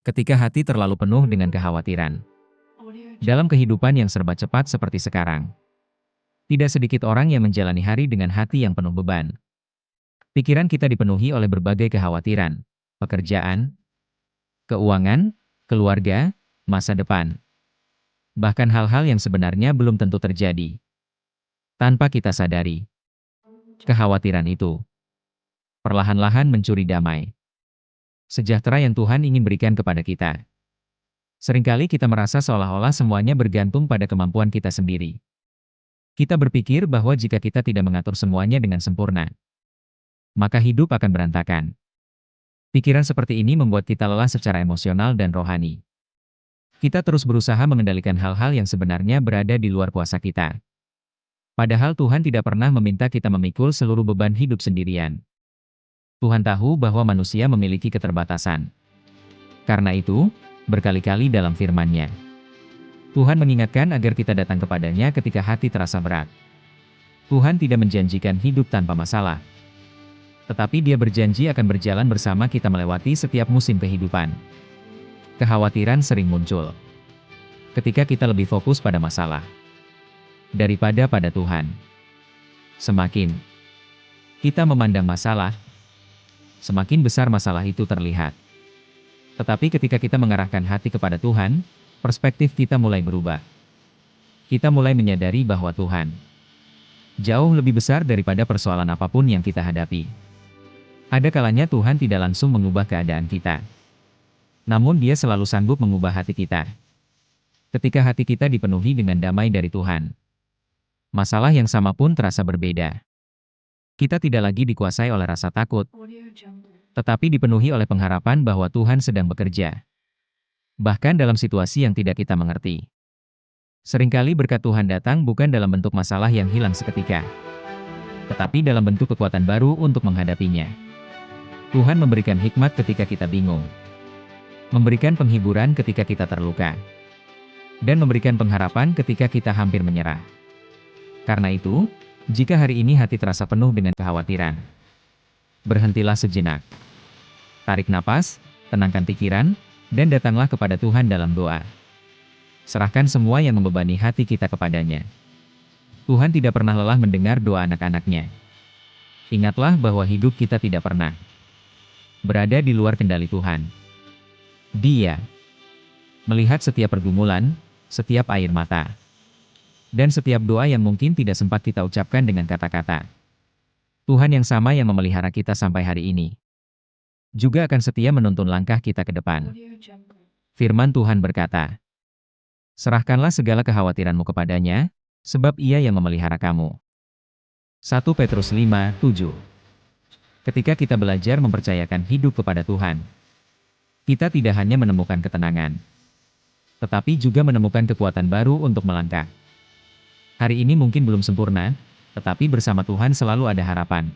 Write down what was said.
Ketika hati terlalu penuh dengan kekhawatiran. Dalam kehidupan yang serba cepat seperti sekarang, tidak sedikit orang yang menjalani hari dengan hati yang penuh beban. Pikiran kita dipenuhi oleh berbagai kekhawatiran, pekerjaan, keuangan, keluarga, masa depan, bahkan hal-hal yang sebenarnya belum tentu terjadi. Tanpa kita sadari, kekhawatiran itu perlahan-lahan mencuri damai sejahtera yang Tuhan ingin berikan kepada kita. Seringkali kita merasa seolah-olah semuanya bergantung pada kemampuan kita sendiri. Kita berpikir bahwa jika kita tidak mengatur semuanya dengan sempurna, maka hidup akan berantakan. Pikiran seperti ini membuat kita lelah secara emosional dan rohani. Kita terus berusaha mengendalikan hal-hal yang sebenarnya berada di luar kuasa kita. Padahal Tuhan tidak pernah meminta kita memikul seluruh beban hidup sendirian. Tuhan tahu bahwa manusia memiliki keterbatasan. Karena itu, berkali-kali dalam firman-Nya, Tuhan mengingatkan agar kita datang kepadanya ketika hati terasa berat. Tuhan tidak menjanjikan hidup tanpa masalah, tetapi Dia berjanji akan berjalan bersama kita melewati setiap musim kehidupan. Kekhawatiran sering muncul ketika kita lebih fokus pada masalah daripada pada Tuhan. Semakin kita memandang masalah, semakin besar masalah itu terlihat. Tetapi ketika kita mengarahkan hati kepada Tuhan, perspektif kita mulai berubah. Kita mulai menyadari bahwa Tuhan jauh lebih besar daripada persoalan apapun yang kita hadapi. Ada kalanya Tuhan tidak langsung mengubah keadaan kita, namun Dia selalu sanggup mengubah hati kita. Ketika hati kita dipenuhi dengan damai dari Tuhan, masalah yang sama pun terasa berbeda. Kita tidak lagi dikuasai oleh rasa takut, tetapi dipenuhi oleh pengharapan bahwa Tuhan sedang bekerja, bahkan dalam situasi yang tidak kita mengerti. Seringkali berkat Tuhan datang bukan dalam bentuk masalah yang hilang seketika, tetapi dalam bentuk kekuatan baru untuk menghadapinya. Tuhan memberikan hikmat ketika kita bingung, memberikan penghiburan ketika kita terluka, dan memberikan pengharapan ketika kita hampir menyerah. Karena itu, jika hari ini hati terasa penuh dengan kekhawatiran, berhentilah sejenak. Tarik napas, tenangkan pikiran, dan datanglah kepada Tuhan dalam doa. Serahkan semua yang membebani hati kita kepadanya. Tuhan tidak pernah lelah mendengar doa anak-anak-Nya. Ingatlah bahwa hidup kita tidak pernah berada di luar kendali Tuhan. Dia melihat setiap pergumulan, setiap air mata, dan setiap doa yang mungkin tidak sempat kita ucapkan dengan kata-kata. Tuhan yang sama yang memelihara kita sampai hari ini, juga akan setia menuntun langkah kita ke depan. Firman Tuhan berkata, serahkanlah segala kekhawatiranmu kepadanya, sebab Ia yang memelihara kamu. 1 Petrus 5:7. Ketika kita belajar mempercayakan hidup kepada Tuhan, kita tidak hanya menemukan ketenangan, tetapi juga menemukan kekuatan baru untuk melangkah. Hari ini mungkin belum sempurna, tetapi bersama Tuhan selalu ada harapan.